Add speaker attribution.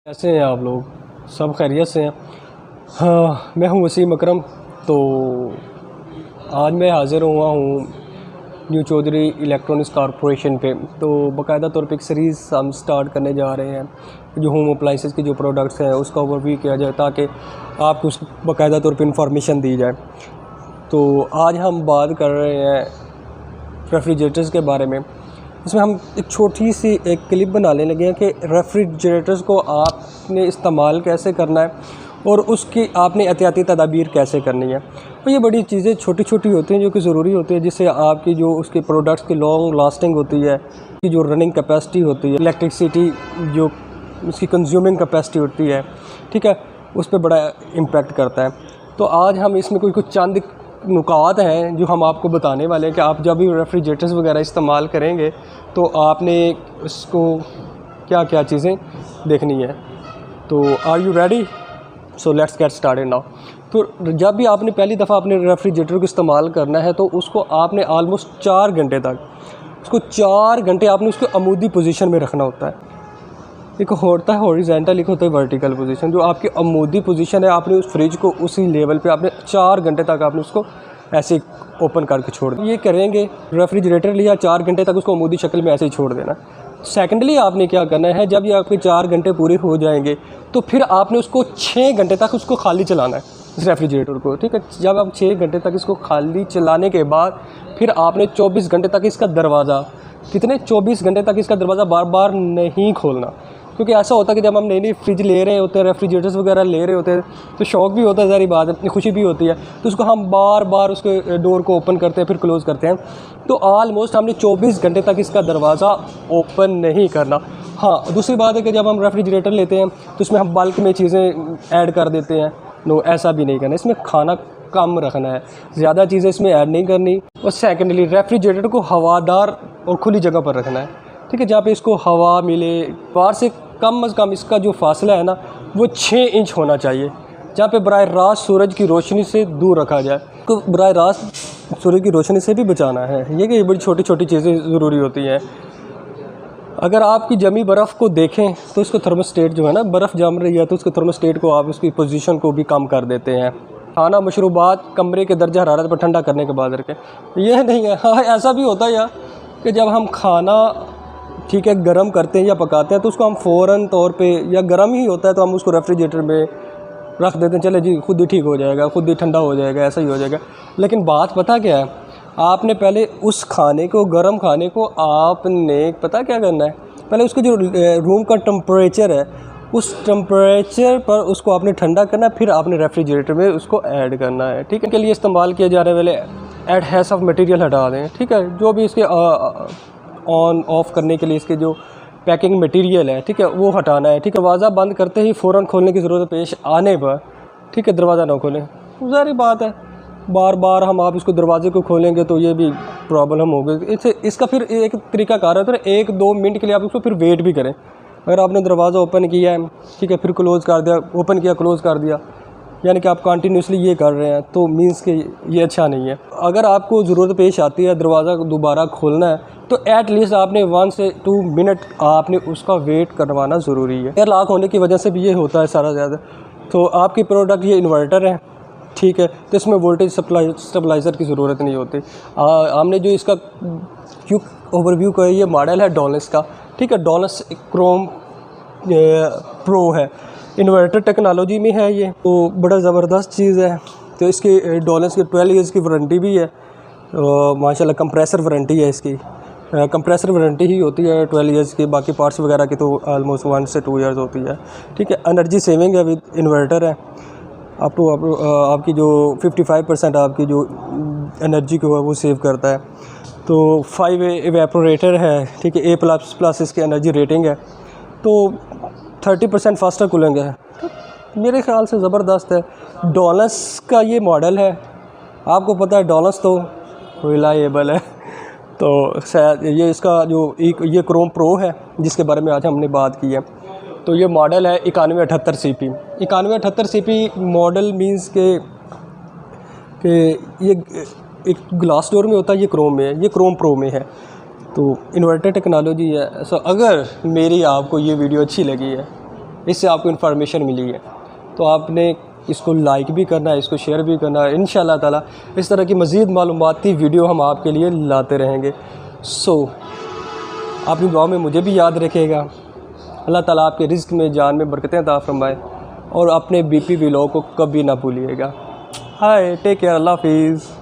Speaker 1: कैसे हैं आप लोग? सब खैरियत से हैं? हाँ, मैं हूँ वसीम अकरम। तो आज मैं हाज़िर हुआ हूँ न्यू चौधरी इलेक्ट्रॉनिक्स कॉरपोरेशन पे। तो बाकायदा तौर पे एक सीरीज़ हम स्टार्ट करने जा रहे हैं, जो होम अप्लाइंसेस के जो प्रोडक्ट्स हैं उसका ओवरव्यू किया जाए ताकि आपको उस बाकायदा तौर पे इंफॉर्मेशन दी जाए। तो आज हम बात कर रहे हैं रेफ्रिजरेटर्स के बारे में। इसमें हम एक छोटी सी एक क्लिप बनाने लगे हैं कि रेफ्रिजरेटर्स को आपने इस्तेमाल कैसे करना है और उसकी आपने एहतियाती तदाबीर कैसे करनी है। तो ये बड़ी चीज़ें छोटी छोटी होती हैं जो कि ज़रूरी होती है, जिससे आपकी जो उसके प्रोडक्ट्स की लॉन्ग लास्टिंग होती है, कि जो रनिंग कैपेसिटी होती है, इलेक्ट्रिसिटी जो उसकी कंज्यूमिंग कैपेसिटी होती है, ठीक है, उस पर बड़ा इम्पेक्ट करता है। तो आज हम इसमें कुछ चंद नुकात हैं जो हम आपको बताने वाले हैं कि आप जब भी रेफ्रिजरेटर्स वगैरह इस्तेमाल करेंगे तो आपने उसको क्या क्या चीज़ें देखनी है। तो are you ready? So let's get started now. तो जब भी आपने पहली दफ़ा अपने रेफ्रिजरेटर को इस्तेमाल करना है तो उसको आपने आलमोस्ट 4 घंटे तक, उसको 4 घंटे आपने उसको अमूदी पोजीशन में रखना होता है। एक होता है हॉरिजॉन्टल, एक होता है वर्टिकल पोजीशन। जो आपकी अमूदी पोजीशन है, आपने उस फ्रिज को उसी लेवल पे आपने 4 घंटे तक आपने उसको ऐसे ओपन करके छोड़ दिया। ये करेंगे, रेफ्रिजरेटर लिया, 4 घंटे तक उसको अमूदी शक्ल में ऐसे ही छोड़ देना। सेकेंडली आपने क्या करना है, जब ये आपके 4 घंटे पूरे हो जाएंगे तो फिर आपने उसको 6 घंटे तक उसको खाली चलाना है, इस रेफ्रिजरेटर को, ठीक है। जब आप 6 घंटे तक इसको खाली चलाने के बाद फिर आपने 24 घंटे तक इसका दरवाज़ा, कितने 24 घंटे तक इसका दरवाज़ा बार बार नहीं खोलना। क्योंकि ऐसा होता है कि जब हम नई नई फ्रिज ले रहे होते हैं, रेफ्रिजरेटर्स वगैरह ले रहे होते हैं, तो शौक भी होता है, सारी बात, अपनी खुशी भी होती है, तो उसको हम बार बार उसके डोर को ओपन करते हैं फिर क्लोज़ करते हैं। तो ऑलमोस्ट हमने 24 घंटे तक इसका दरवाज़ा ओपन नहीं करना। हाँ, दूसरी बात है कि जब हम रेफ्रिजरेटर लेते हैं तो उसमें हम बल्क में चीज़ें ऐड कर देते हैं। नो, ऐसा भी नहीं करना। इसमें खाना कम रखना है, ज़्यादा चीज़ें इसमें ऐड नहीं करनी। और सेकेंडली रेफ्रिजरेटर को हवादार और खुली जगह पर रखना है, ठीक है, जहाँ पे इसको हवा मिले। बाहर से कम अज़ कम इसका जो फासला है ना वो 6 इंच होना चाहिए, जहाँ पे बराह रास्त सूरज की रोशनी से दूर रखा जाए। तो बराह रास्त सूरज की रोशनी से भी बचाना है। ये बड़ी छोटी छोटी चीज़ें ज़रूरी होती हैं। अगर आपकी जमी बर्फ़ को देखें तो इसको थर्मोस्टेट जो है ना, बर्फ़ जम रही है तो उसके थर्मोस्टेट को आप उसकी पोजीशन को भी कम कर देते हैं। खाना मशरूबात कमरे के दर्जा हरारत पर ठंडा करने के बाद रखें। यह नहीं है, हाँ ऐसा भी होता है यार कि जब हम खाना, ठीक है, गरम करते हैं या पकाते हैं तो उसको हम फ़ौरन तौर पे, या गरम ही होता है तो हम उसको रेफ्रिजरेटर में रख देते हैं, चले जी खुद ही ठीक हो जाएगा, खुद ही ठंडा हो जाएगा, ऐसा ही हो जाएगा। लेकिन बात पता क्या है, आपने पहले उस खाने को, गरम खाने को आपने पता क्या करना है, पहले उसके जो रूम का टेम्परेचर है उस टेम्परेचर पर उसको आपने ठंडा करना है, फिर आपने रेफ्रिजरेटर में उसको ऐड करना है, ठीक है। के लिए इस्तेमाल किए जा रहे वाले एडहेसिव मटेरियल हटा दें, ठीक है, जो भी इसके ऑन ऑफ़ करने के लिए इसके जो पैकिंग मटेरियल है, ठीक है, वो हटाना है, ठीक है। दरवाज़ा बंद करते ही फ़ौरन खोलने की ज़रूरत पेश आने पर, ठीक है, दरवाज़ा ना खोलें। ज़ाहिर बात है, बार बार हम आप इसको दरवाजे को खोलेंगे तो ये भी प्रॉब्लम होगी। इसका फिर एक तरीका कार है, तो 1-2 मिनट के लिए आप उसको फिर वेट भी करें। अगर आपने दरवाज़ा ओपन किया है, ठीक है, फिर क्लोज़ कर दिया, ओपन किया क्लोज़ कर दिया, यानी कि आप कंटिन्यूसली ये कर रहे हैं, तो मीन्स कि ये अच्छा नहीं है। अगर आपको ज़रूरत पेश आती है दरवाज़ा दोबारा खोलना है तो एट लीस्ट आपने 1 से 2 मिनट आपने उसका वेट करवाना ज़रूरी है। एयर लॉक होने की वजह से भी ये होता है सारा ज़्यादा। तो आपकी प्रोडक्ट ये इन्वर्टर है, ठीक है, तो इसमें वोल्टेज स्टेबलाइज़र की ज़रूरत नहीं होती। हमने जो इसका क्विक ओवरव्यू का ये मॉडल है डॉलस का, ठीक है, डॉलस क्रोम प्रो है, इन्वर्टर टेक्नोलॉजी में है ये, तो बड़ा ज़बरदस्त चीज़ है। तो इसकी डॉलस की 12 ईयर्स की वारंटी भी है, माशाल्लाह। कंप्रेसर वारंटी है इसकी, कंप्रेसर वारंटी ही होती है 12 ईयर्स की, बाकी पार्ट्स वगैरह की तो आलमोस्ट 1 से 2 ईयर्स होती है, ठीक है। एनर्जी सेविंग है, विद इन्वर्टर है, अप टू आपकी जो 55% आपकी जो एनर्जी को है वो सेव करता है। तो 5 एवेपोरेटर है, ठीक है, A++ इसकी एनर्जी रेटिंग है, तो 30% फास्टर कूलिंग है। तो मेरे ख़्याल से ज़बरदस्त है। डॉलस का ये मॉडल है, आपको पता है डॉलस तो रिलायबल है, तो शायद ये इसका जो ये क्रोम प्रो है जिसके बारे में आज हमने बात की है, तो ये मॉडल है 9178 CP। 9178 CP मॉडल मींस के ये एक ग्लास डोर में होता है, ये क्रोम में है, ये क्रोम प्रो में है। तो इन्वर्टर टेक्नोलॉजी है। सो अगर मेरी आपको ये वीडियो अच्छी लगी है इससे आपको इन्फॉर्मेशन मिली है, तो आपने इसको लाइक भी करना है, इसको शेयर भी करना है। इंशाल्लाह ताला इस तरह की मज़ीद मालूमाती वीडियो हम आपके लिए लाते रहेंगे। सो अपनी दुआ में मुझे भी याद रखिएगा। अल्लाह ताला आपके रिज़्क़ में, जान में बरकतें अता फरमाए, और अपने BP व्लॉग को कभी ना भूलिएगा। हाय, टेक केयर, अल्लाह हाफिज़।